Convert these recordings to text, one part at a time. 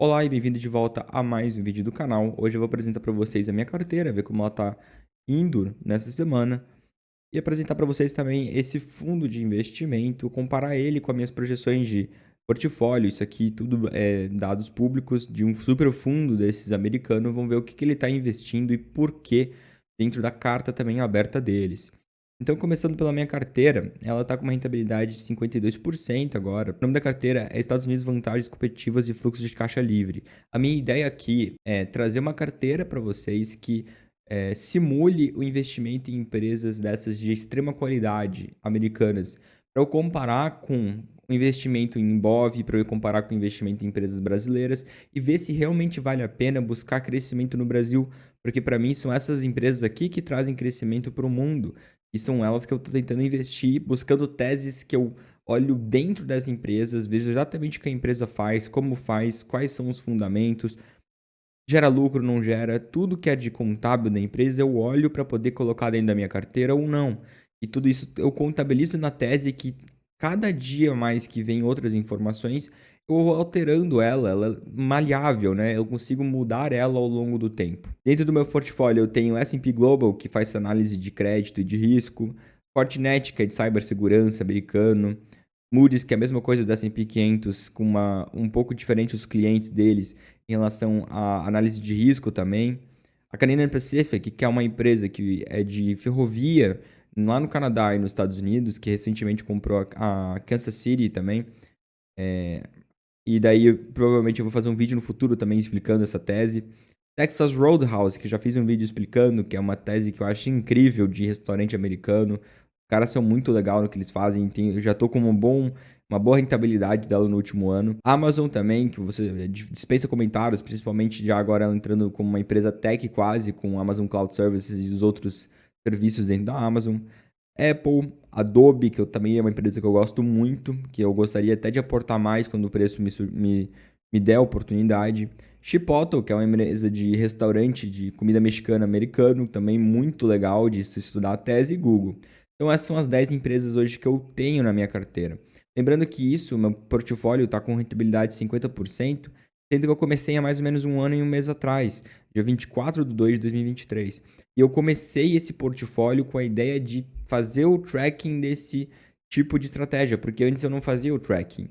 Olá e bem-vindo de volta a mais um vídeo do canal. Hoje eu vou apresentar para vocês a minha carteira, ver como ela está indo nessa semana e apresentar para vocês também esse fundo de investimento, comparar ele com as minhas projeções de portfólio. Isso aqui tudo é dados públicos de um super fundo desses americanos. Vamos ver o que ele está investindo e por que dentro da carta também aberta deles. Então, começando pela minha carteira, ela está com uma rentabilidade de 52% agora. O nome da carteira é Estados Unidos Vantagens Competitivas e Fluxo de Caixa Livre. A minha ideia aqui é trazer uma carteira para vocês que simule o investimento em empresas dessas de extrema qualidade americanas, para eu comparar com o investimento em Ibov, para eu comparar com o investimento em empresas brasileiras e ver se realmente vale a pena buscar crescimento no Brasil, porque para mim são essas empresas aqui que trazem crescimento para o mundo. E são elas que eu estou tentando investir, buscando teses que eu olho dentro das empresas, vejo exatamente o que a empresa faz, como faz, quais são os fundamentos, gera lucro, não gera, tudo que é de contábil da empresa eu olho para poder colocar dentro da minha carteira ou não. E tudo isso eu contabilizo na tese que cada dia mais que vem outras informações, eu vou alterando ela é maleável, né? Eu consigo mudar ela ao longo do tempo. Dentro do meu portfólio eu tenho S&P Global, que faz análise de crédito e de risco, Fortinet, que é de cibersegurança americano, Moody's, que é a mesma coisa do S&P 500, com um pouco diferente os clientes deles em relação à análise de risco também. A Canadian Pacific, que é uma empresa que é de ferrovia lá no Canadá e nos Estados Unidos, que recentemente comprou a Kansas City também. E daí, provavelmente, eu vou fazer um vídeo no futuro também explicando essa tese. Texas Roadhouse, que eu já fiz um vídeo explicando, que é uma tese que eu acho incrível de restaurante americano. Os caras são muito legal no que eles fazem. Eu já tô com uma boa rentabilidade dela no último ano. Amazon também, que você dispensa comentários, principalmente já agora ela entrando como uma empresa tech quase, com Amazon Cloud Services e os outros serviços dentro da Amazon. Apple, Adobe, que eu também é uma empresa que eu gosto muito, que eu gostaria até de aportar mais quando o preço me der a oportunidade. Chipotle, que é uma empresa de restaurante de comida mexicana americano, também muito legal de se estudar a tese, e Google. Então essas são as 10 empresas hoje que eu tenho na minha carteira. Lembrando que isso, meu portfólio está com rentabilidade de 50%, sendo que eu comecei há mais ou menos um ano e um mês atrás, dia 24 de 2 de 2023. E eu comecei esse portfólio com a ideia de fazer o tracking desse tipo de estratégia, porque antes eu não fazia o tracking.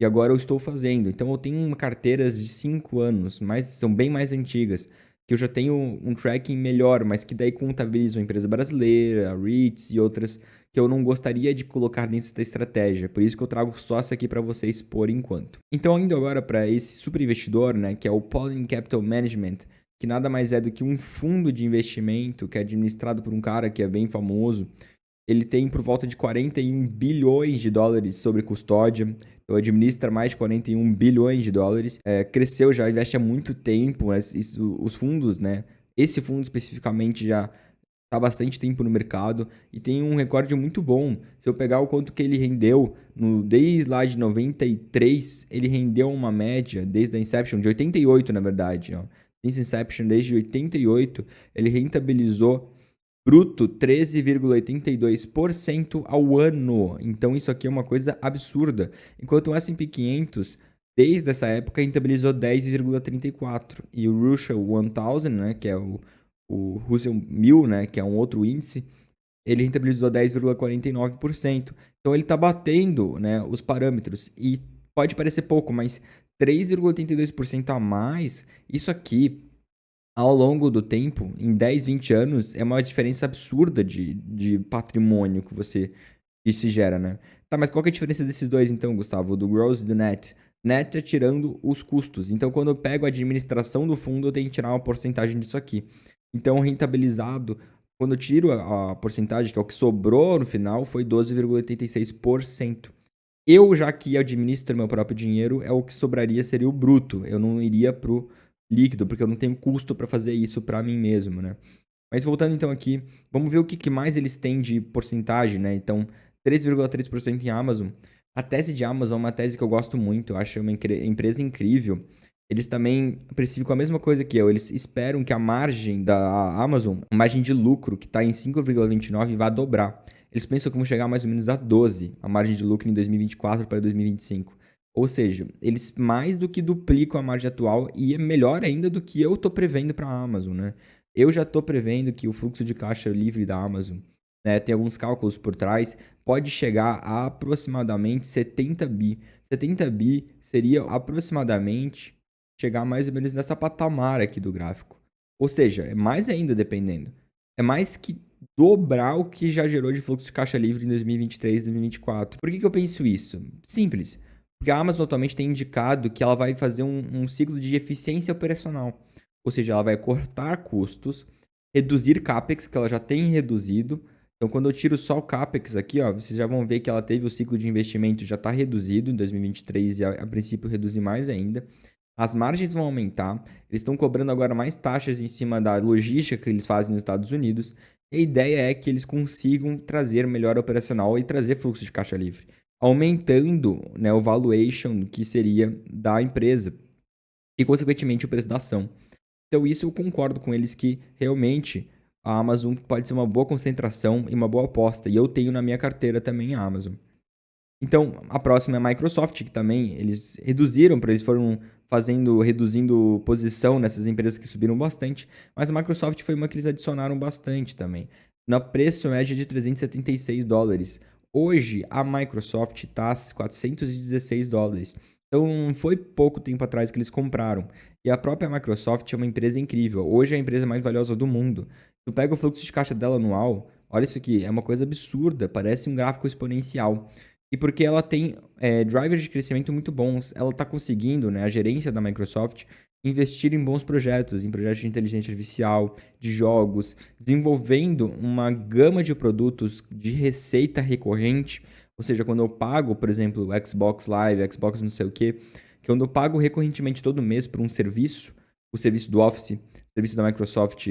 E agora eu estou fazendo. Então eu tenho carteiras de 5 anos, mas são bem mais antigas, que eu já tenho um tracking melhor, mas que daí contabilizam a empresa brasileira, a REITs e outras que eu não gostaria de colocar dentro da estratégia. Por isso que eu trago só essa aqui para vocês por enquanto. Então indo agora para esse super investidor, né, que é o Pollen Capital Management, que nada mais é do que um fundo de investimento que é administrado por um cara que é bem famoso. Ele tem por volta de 41 bilhões de dólares sobre custódia, então administra mais de 41 bilhões de dólares. Cresceu já, investe há muito tempo, mas os fundos, né? Esse fundo especificamente já está há bastante tempo no mercado e tem um recorde muito bom. Se eu pegar o quanto que ele rendeu, desde lá de 93, ele rendeu uma média, desde a Inception, de 88 na verdade. Ó. Desde Inception, desde 88, ele rentabilizou bruto 13,82% ao ano. Então isso aqui é uma coisa absurda. Enquanto o S&P 500, desde essa época, rentabilizou 10,34%. E o Russell 1000, né, que é o Russell 1000, né, que é um outro índice, ele rentabilizou 10,49%. Então ele está batendo, né, os parâmetros. E pode parecer pouco, mas 3,82% a mais, isso aqui ao longo do tempo, em 10, 20 anos, é uma diferença absurda de patrimônio que se gera, né? Tá, mas qual que é a diferença desses dois, então, Gustavo? Do gross e do net? Net é tirando os custos. Então, quando eu pego a administração do fundo, eu tenho que tirar uma porcentagem disso aqui. Então, rentabilizado, quando eu tiro a porcentagem, que é o que sobrou no final, foi 12,86%. Eu, já que administro meu próprio dinheiro, é o que sobraria seria o bruto. Eu não iria pro líquido, porque eu não tenho custo para fazer isso para mim mesmo, né? Mas voltando então aqui, vamos ver o que mais eles têm de porcentagem, né? Então, 3,3% em Amazon. A tese de Amazon é uma tese que eu gosto muito, eu acho uma empresa incrível. Eles também precificam a mesma coisa que eu, eles esperam que a margem da Amazon, a margem de lucro, que está em 5,29, vá dobrar. Eles pensam que vão chegar mais ou menos a 12, a margem de lucro em 2024 para 2025. Ou seja, eles mais do que duplicam a margem atual e é melhor ainda do que eu estou prevendo para a Amazon, né? Eu já estou prevendo que o fluxo de caixa livre da Amazon, né, tem alguns cálculos por trás, pode chegar a aproximadamente 70 bi. 70 bi seria aproximadamente chegar mais ou menos nessa patamar aqui do gráfico. Ou seja, é mais ainda dependendo. É mais que dobrar o que já gerou de fluxo de caixa livre em 2023 e 2024. Por que eu penso isso? Simples. Porque a Amazon atualmente tem indicado que ela vai fazer um ciclo de eficiência operacional. Ou seja, ela vai cortar custos, reduzir CAPEX, que ela já tem reduzido. Então, quando eu tiro só o CAPEX aqui, ó, vocês já vão ver que ela teve o ciclo de investimento já está reduzido em 2023 e a princípio reduzir mais ainda. As margens vão aumentar, eles estão cobrando agora mais taxas em cima da logística que eles fazem nos Estados Unidos. E a ideia é que eles consigam trazer melhor operacional e trazer fluxo de caixa livre, aumentando, né, o valuation que seria da empresa e, consequentemente, o preço da ação. Então, isso eu concordo com eles que realmente a Amazon pode ser uma boa concentração e uma boa aposta. E eu tenho na minha carteira também a Amazon. Então, a próxima é a Microsoft, que também eles reduziram, eles foram reduzindo posição nessas empresas que subiram bastante, mas a Microsoft foi uma que eles adicionaram bastante também. Na preço médio de 376 dólares. Hoje, a Microsoft está a 416 dólares. Então, não foi pouco tempo atrás que eles compraram. E a própria Microsoft é uma empresa incrível. Hoje é a empresa mais valiosa do mundo. Tu pega o fluxo de caixa dela anual, olha isso aqui, é uma coisa absurda, parece um gráfico exponencial. E porque ela tem drivers de crescimento muito bons. Ela está conseguindo, né, a gerência da Microsoft, investir em bons projetos, em projetos de inteligência artificial, de jogos, desenvolvendo uma gama de produtos de receita recorrente. Ou seja, quando eu pago, por exemplo, o Xbox Live, Xbox não sei o quê, que quando eu pago recorrentemente todo mês por um serviço, o serviço do Office, o serviço da Microsoft,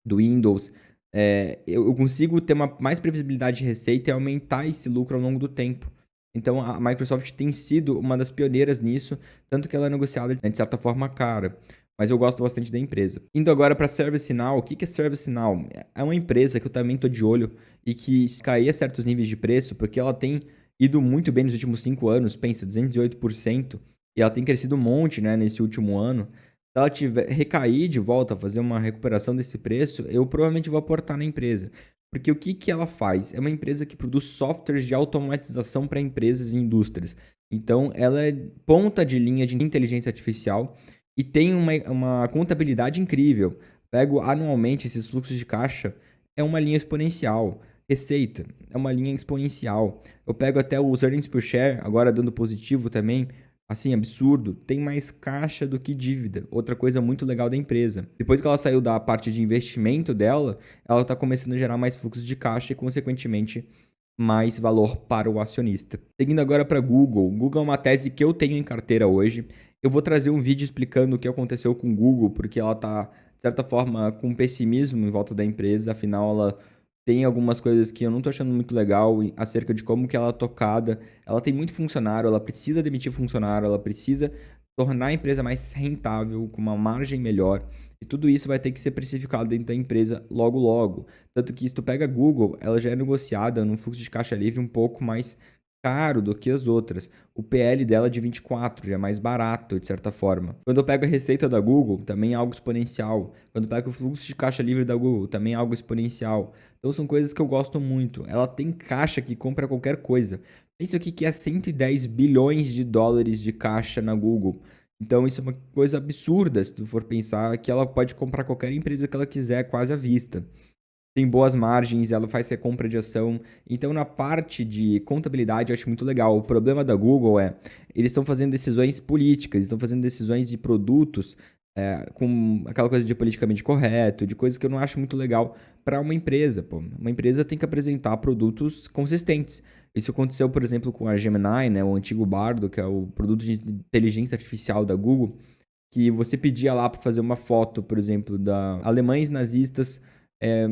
do Windows, eu consigo ter uma mais previsibilidade de receita e aumentar esse lucro ao longo do tempo. Então, a Microsoft tem sido uma das pioneiras nisso, tanto que ela é negociada, né, de certa forma, cara. Mas eu gosto bastante da empresa. Indo agora para ServiceNow. O que é ServiceNow? É uma empresa que eu também estou de olho e que cair a certos níveis de preço, porque ela tem ido muito bem nos últimos 5 anos, pensa, 208%, e ela tem crescido um monte, né, nesse último ano. Se ela tiver recair de volta, fazer uma recuperação desse preço, eu provavelmente vou aportar na empresa. Porque o que ela faz? É uma empresa que produz softwares de automatização para empresas e indústrias. Então, ela é ponta de linha de inteligência artificial e tem uma contabilidade incrível. Pego anualmente esses fluxos de caixa, é uma linha exponencial. Receita, é uma linha exponencial. Eu pego até os earnings per share, agora dando positivo também, assim, absurdo, tem mais caixa do que dívida. Outra coisa muito legal da empresa. Depois que ela saiu da parte de investimento dela, ela está começando a gerar mais fluxo de caixa e, consequentemente, mais valor para o acionista. Seguindo agora para Google. Google é uma tese que eu tenho em carteira hoje. Eu vou trazer um vídeo explicando o que aconteceu com Google, porque ela está, de certa forma, com pessimismo em volta da empresa. Afinal, ela tem algumas coisas que eu não tô achando muito legal acerca de como que ela é tocada. Ela tem muito funcionário, ela precisa demitir funcionário, ela precisa tornar a empresa mais rentável, com uma margem melhor. E tudo isso vai ter que ser precificado dentro da empresa logo logo. Tanto que se tu pega a Google, ela já é negociada num fluxo de caixa livre um pouco mais caro do que as outras. O PL dela é de 24, já é mais barato, de certa forma. Quando eu pego a receita da Google, também é algo exponencial. Quando eu pego o fluxo de caixa livre da Google, também é algo exponencial. Então são coisas que eu gosto muito. Ela tem caixa que compra qualquer coisa. Pensa o que é 110 bilhões de dólares de caixa na Google. Então isso é uma coisa absurda se tu for pensar que ela pode comprar qualquer empresa que ela quiser quase à vista. Tem boas margens, ela faz recompra de ação. Então, na parte de contabilidade, eu acho muito legal. O problema da Google é, eles estão fazendo decisões políticas, estão fazendo decisões de produtos com aquela coisa de politicamente correto, de coisas que eu não acho muito legal para uma empresa. Pô. Uma empresa tem que apresentar produtos consistentes. Isso aconteceu, por exemplo, com a Gemini, né, o antigo Bardo, que é o produto de inteligência artificial da Google, que você pedia lá para fazer uma foto, por exemplo, da alemães nazistas é,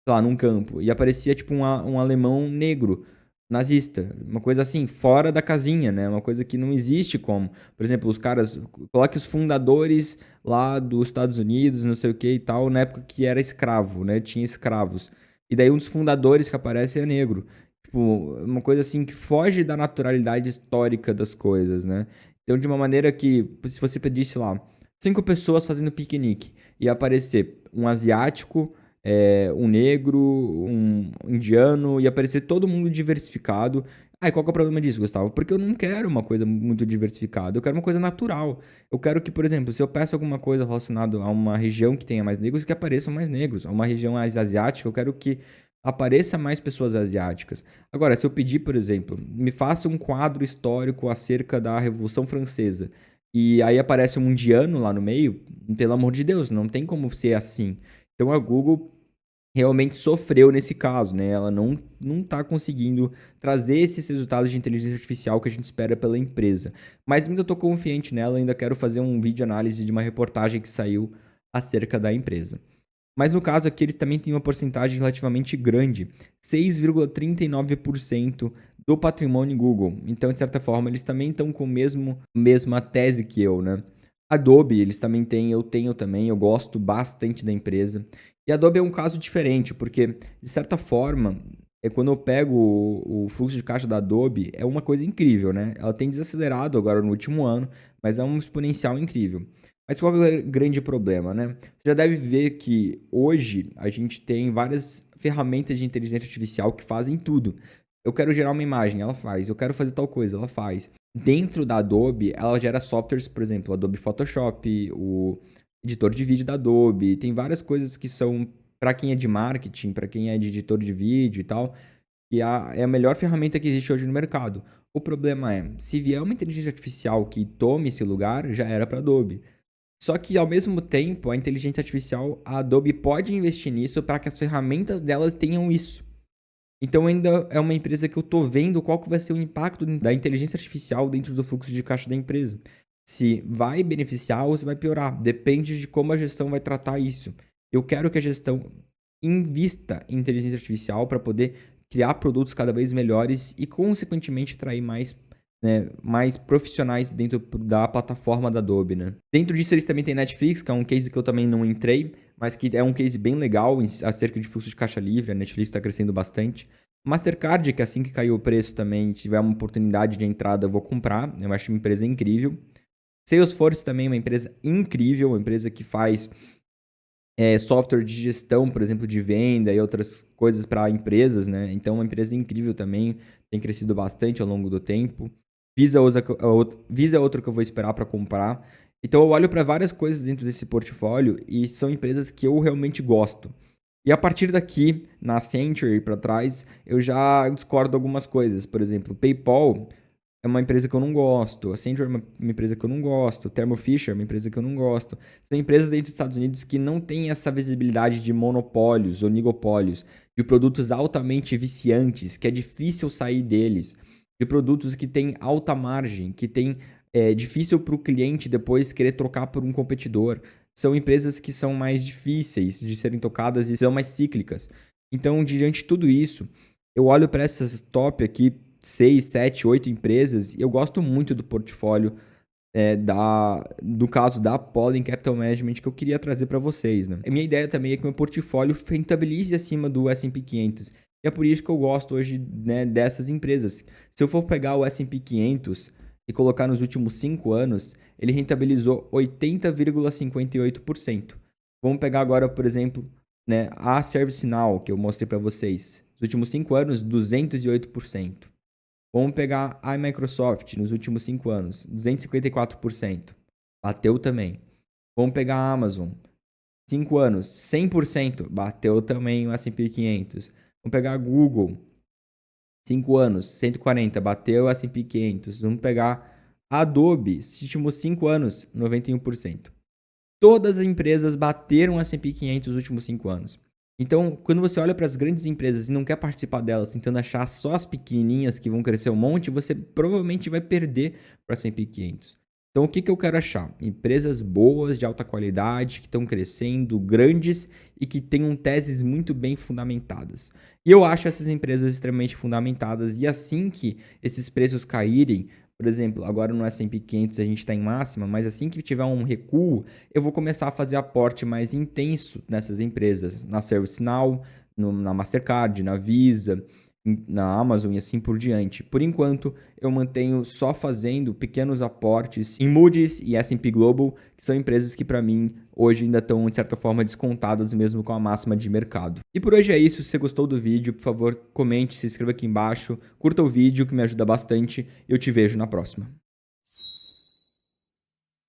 lá, num campo, e aparecia tipo um alemão negro, nazista, uma coisa assim, fora da casinha, né? Uma coisa que não existe como. Por exemplo, os caras, coloque os fundadores lá dos Estados Unidos, não sei o que e tal, na época que era escravo, né? Tinha escravos. E daí um dos fundadores que aparece é negro. Tipo, uma coisa assim que foge da naturalidade histórica das coisas, né? Então, de uma maneira que, se você pedisse lá, 5 pessoas fazendo piquenique, ia aparecer um asiático, um negro, um indiano, ia aparecer todo mundo diversificado. Aí, qual que é o problema disso, Gustavo? Porque eu não quero uma coisa muito diversificada, eu quero uma coisa natural. Eu quero que, por exemplo, se eu peço alguma coisa relacionada a uma região que tenha mais negros, que apareçam mais negros. A uma região mais asiática, eu quero que apareça mais pessoas asiáticas. Agora, se eu pedir, por exemplo, me faça um quadro histórico acerca da Revolução Francesa, e aí aparece um indiano lá no meio, pelo amor de Deus, não tem como ser assim. Então a Google realmente sofreu nesse caso, né? Ela não está conseguindo trazer esses resultados de inteligência artificial que a gente espera pela empresa. Mas ainda estou confiante nela, ainda quero fazer um vídeo análise de uma reportagem que saiu acerca da empresa. Mas no caso aqui, eles também têm uma porcentagem relativamente grande, 6,39% do patrimônio Google. Então, de certa forma, eles também estão com a mesma tese que eu, né? Adobe, eles também têm, eu tenho também, eu gosto bastante da empresa. E a Adobe é um caso diferente, porque, de certa forma, quando eu pego o fluxo de caixa da Adobe, é uma coisa incrível, né? Ela tem desacelerado agora no último ano, mas é um exponencial incrível. Mas qual é o grande problema, né? Você já deve ver que hoje a gente tem várias ferramentas de inteligência artificial que fazem tudo. Eu quero gerar uma imagem, ela faz. Eu quero fazer tal coisa, ela faz. Dentro da Adobe, ela gera softwares, por exemplo, o Adobe Photoshop, o editor de vídeo da Adobe. Tem várias coisas que são para quem é de marketing, para quem é de editor de vídeo e tal, que é a melhor ferramenta que existe hoje no mercado. O problema é, se vier uma inteligência artificial que tome esse lugar, já era para Adobe. Só que, ao mesmo tempo, a inteligência artificial, a Adobe pode investir nisso para que as ferramentas delas tenham isso. Então, ainda é uma empresa que eu estou vendo qual que vai ser o impacto da inteligência artificial dentro do fluxo de caixa da empresa. Se vai beneficiar ou se vai piorar. Depende de como a gestão vai tratar isso. Eu quero que a gestão invista em inteligência artificial para poder criar produtos cada vez melhores e, consequentemente, atrair mais, né, mais profissionais dentro da plataforma da Adobe, né? Dentro disso, eles também têm Netflix, que é um case que eu também não entrei, mas que é um case bem legal acerca de fluxo de caixa livre. A Netflix está crescendo bastante. Mastercard, que assim que caiu o preço também, tiver uma oportunidade de entrada, eu vou comprar. Eu acho uma empresa incrível. Salesforce também é uma empresa incrível, uma empresa que faz software de gestão, por exemplo, de venda e outras coisas para empresas, né? Então, uma empresa incrível também, tem crescido bastante ao longo do tempo. Visa é outra que eu vou esperar para comprar. Então, eu olho para várias coisas dentro desse portfólio e são empresas que eu realmente gosto. E a partir daqui, na Century para trás, eu já discordo algumas coisas. Por exemplo, PayPal é uma empresa que eu não gosto. A Accenture é uma empresa que eu não gosto. Thermo Fisher é uma empresa que eu não gosto. São empresas dentro dos Estados Unidos que não têm essa visibilidade de monopólios, oligopólios, de produtos altamente viciantes, que é difícil sair deles, de produtos que têm alta margem, que é difícil para o cliente depois querer trocar por um competidor. São empresas que são mais difíceis de serem tocadas e são mais cíclicas. Então, diante de tudo isso, eu olho para essas top aqui, 6, 7, 8 empresas, e eu gosto muito do portfólio do caso da Pollen Capital Management que eu queria trazer para vocês, né? A minha ideia também é que meu portfólio rentabilize acima do S&P 500. E é por isso que eu gosto hoje, né, dessas empresas. Se eu for pegar o S&P 500 e colocar nos últimos 5 anos, ele rentabilizou 80,58%. Vamos pegar agora, por exemplo, né, a ServiceNow, que eu mostrei para vocês. Nos últimos 5 anos, 208%. Vamos pegar a Microsoft nos últimos 5 anos, 254%. Bateu também. Vamos pegar a Amazon, 5 anos, 100%. Bateu também o S&P 500. Vamos pegar a Google, 5 anos, 140%. Bateu o S&P 500. Vamos pegar a Adobe, nos últimos 5 anos, 91%. Todas as empresas bateram o S&P 500 nos últimos 5 anos. Então, quando você olha para as grandes empresas e não quer participar delas, tentando achar só as pequenininhas que vão crescer um monte, você provavelmente vai perder para o S&P 500. Então, o que eu quero achar? Empresas boas, de alta qualidade, que estão crescendo, grandes e que tenham teses muito bem fundamentadas. E eu acho essas empresas extremamente fundamentadas, e assim que esses preços caírem, por exemplo, agora no S&P 500 a gente está em máxima, mas assim que tiver um recuo, eu vou começar a fazer aporte mais intenso nessas empresas, na ServiceNow, na Mastercard, na Visa. na Amazon e assim por diante. Por enquanto, eu mantenho só fazendo pequenos aportes em Moody's e S&P Global, que são empresas que para mim hoje ainda estão de certa forma descontadas mesmo com a máxima de mercado. E por hoje é isso. Se você gostou do vídeo, por favor, comente, se inscreva aqui embaixo, curta o vídeo que me ajuda bastante e eu te vejo na próxima.